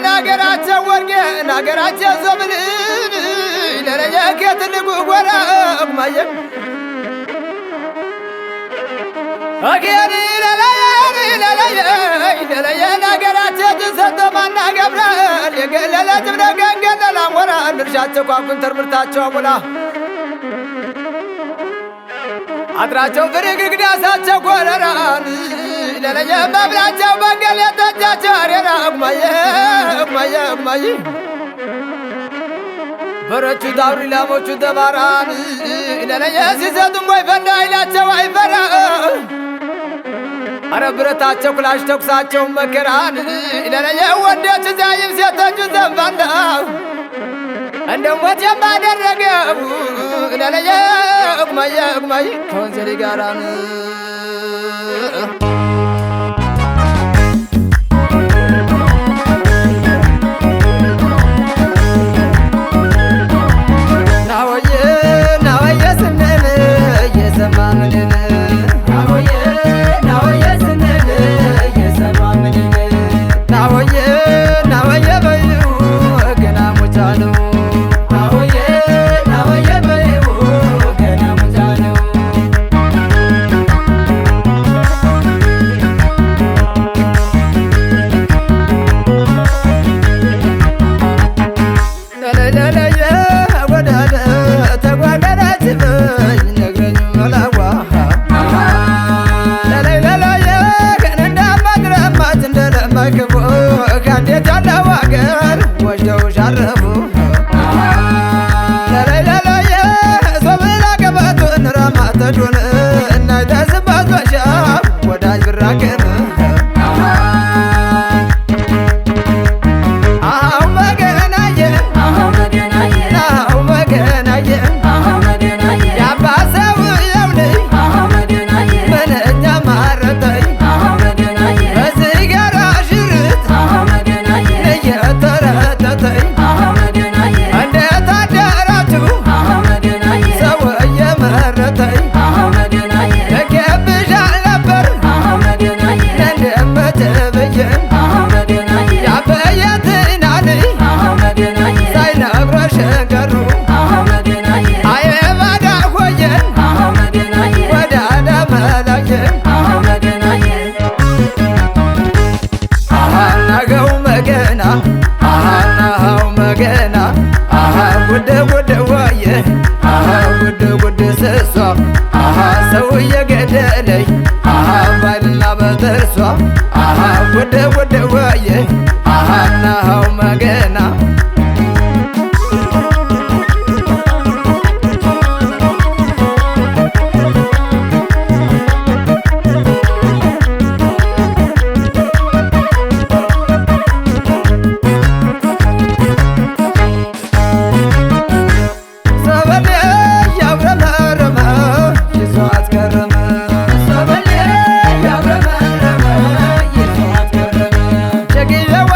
ናገራቸው ወርጌ ናገራቸው ዘብል ለረየከትልጉ ጎራ ማየም አገሪ ለለየ ናገራቸው ተሰተማና ገብራል የገለለ ጅብረ ገንገለላ ወራ ድርሻቸው ኳኩን ተርምርታቸው ሙላ አጥራቸው ፍርግግዳሳቸው ኮረራን ለለየ መብላቸው መንገል የተጃቸው አሬራ ጉማዬ በረቹ ዳውሪ ላሞቹ ተባራን ለለየ ሲሰጡም ወይ ፈንዳ አይላቸው አይፈራ አረ ብረታቸው ክላሽ ተኩሳቸው መከራን ለለየ ወንዶች ዛይም ሴቶቹ ዘንባንዳ እንደው ሞቴም ባደረገው ለለየ ጉማዬ ከወንዘሌ ጋራን ናወየ ስንል እየሰማምን ስንል እየሰማምን ናወየ በዩ ገና ሞቻ ነው ከእንዴት ያለው አገር ወስደው ሻረፉ ለለየ ሶብላ ገበቱን ረማተዱን እናይደስበት በሻፍ ወዳጅ ብራገር አው መገናየ ያባሰው የውልይ ምንኛ ማረተኝ ጉድ ዋየ ጉድ ስሷ ሰው እየገደለኝ ባይልና በጥርሷ ጉድ ዋየ ናሃው መገና Check it out.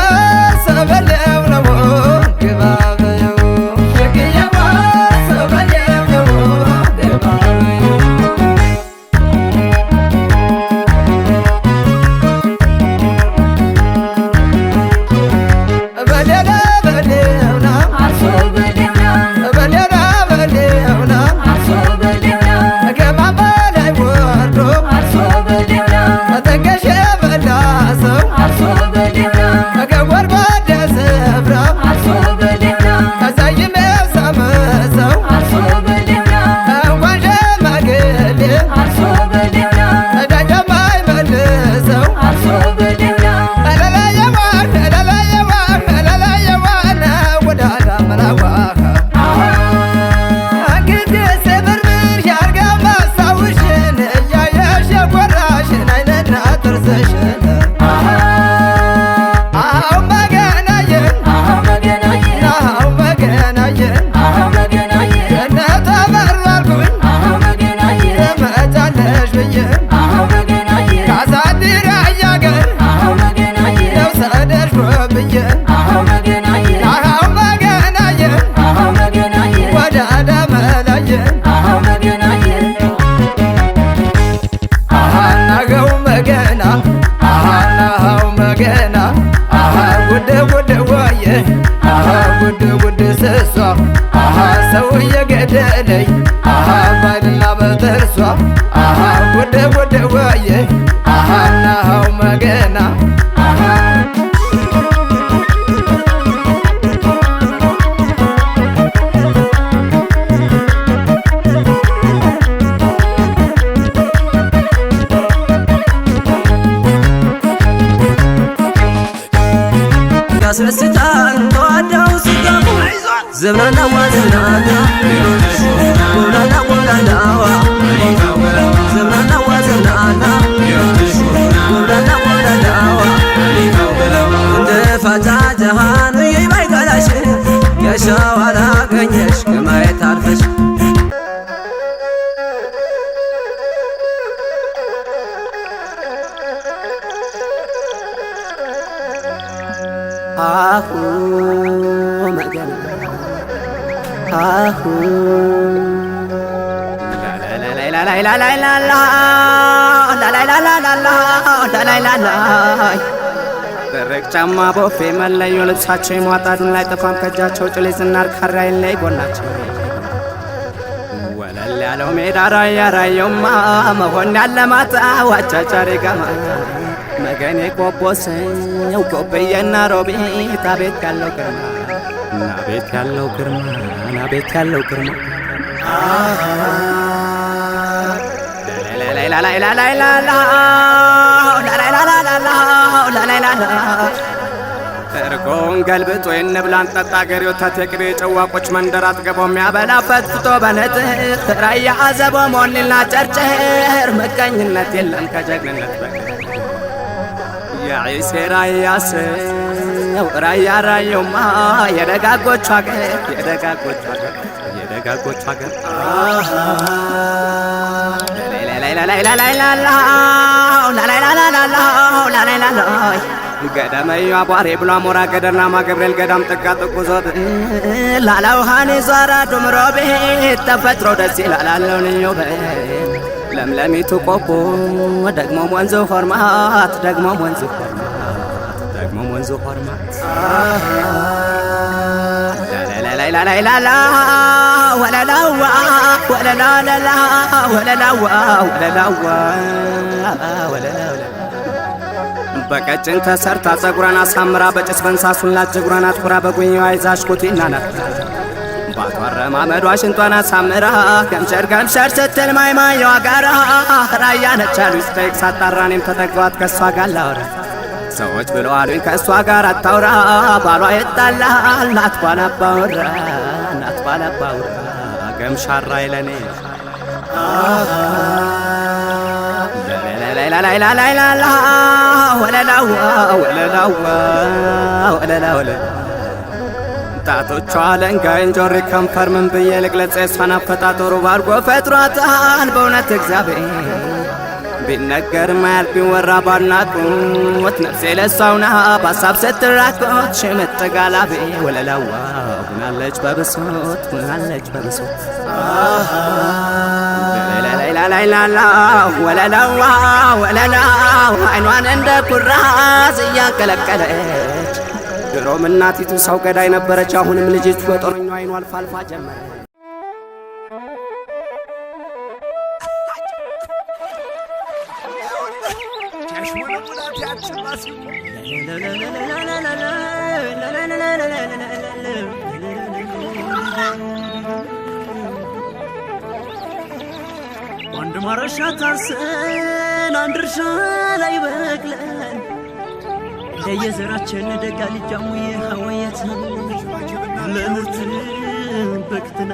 አሃ ጉድ ጉድ ስሷ አሃ ሰው የገደለኝ አሃ ባይልና በጥርሷ አሃ ጉድ ጉድ ወየ አሃ ናው መገና ያስረስታል ተዋዳው ስጋሙ ዘመናና ወዘናና ወላላ ወላላዋ ዘመናና ወዘናና ወላላ ወላላዋ እንደ ፋታ ጀሃኑ ይባይጋላሽ የሻው አላገኘሽ ከማየት አልፈሽ አሁ መገና አሁ ደረቅ ጫማ ቦፌ መለዮ ልብሳቸው የሟጣዱን ላይ ጠፋም ከእጃቸው ጭሌ ዝናር ካራይን ላይ ጎናቸው ወለል ያለው ሜዳ ራያ ራየውማ መሆን ያለማታ ዋቻቻሬ ገማ መገኔ ቆቦሰው ቆበየና ሮቤት አቤት ያለው ግርማ አቤት ያለው ግርማ አቤት ያለው ግርማ እርጎን ገልብጦ የንብላን ጠጣ ገሬ ወተት የቅቤ ጨዋቆች መንደር አጥገቦ የሚያበላ ፈትፍቶ በነጥር ራያ አዘቦ ሞኒና ጨርጨር ምቀኝነት የለም ከጀግንነት በቀር ያይሴ ራያ ሰው ራያ ራየውማ የደጋጎቹ አገር የደጋጎቹ አገር የደጋጎቹ አገር ገደመዩ አቧሬ ብሎ አሞራ ገደርናማ ገብርኤል ገዳም ጥጋ ጥቁዞት ላላውሃኔ ዟራ ዱምሮ ቤት ተፈጥሮ ደስ ይላል አለው ልዩ ቤት ለምለሚቱ ቆቦ ደግሞ ወንዙ ሆርማት ደግሞ ወንዙ ሆርማት ደግሞ ወንዙ ሆርማት ላላላላላላ ወለላዋ ወለላላላ ወለላዋ ወለላዋ ወለላላ በቀጭን ተሰርታ ጸጉሯን አሳምራ በጭስ በንሳሱላት ጀጉሯን አትኩራ በጉኛዋ ይዛሽ ኩቲና ናት ባቷረ ማመዷ ሽንጧን አሳምራ ገምሸር ገምሸር ስትል ማይማየዋ ጋራ ራያ ነች አሉኝ ስጠይቅ ሳጣራ እኔም ተጠጋኋት ከእሷ ጋር ላውራ ሰዎች ብለው አሉኝ ከእሷ ጋር አታውራ ባሏ ይጣላል ናት ባላባውራ ናት ባላባውራ ገምሻራ ይለኔ ላላላላላላ ወለላዋ ወለላዋ ወለላዋ ጣቶቿ ለንጋይን ጆሪ ከንፈር ምን ብዬ ልግለጽ የሷን አፈጣጠሩ ባርጎ ፈጥሯታል በእውነት እግዚአብሔር ቢነገር ማያል ቢወራ ባናቁት ነፍሴ ለሷውና በሀሳብ ስትራቆት ሽምጥ ጋላቤ ወለላዋ ሁናለች በብሶት ሁናለች በብሶት ላላላላላ ወለላዋ ወለላው አይኗን እንደ ኩራዝ እያንቀለቀለች ድሮም እናቲቱ ሰው ገዳይ ነበረች አሁንም ልጅቱ በጦረኛው አይኗ አልፋ አልፋ ጀመረ አንድ ማረሻ ታርሰን አንድ እርሻ ላይ በቅለን ለየዘራችን ደጋ ልጃሙ የሐወየት ለምርት በክትና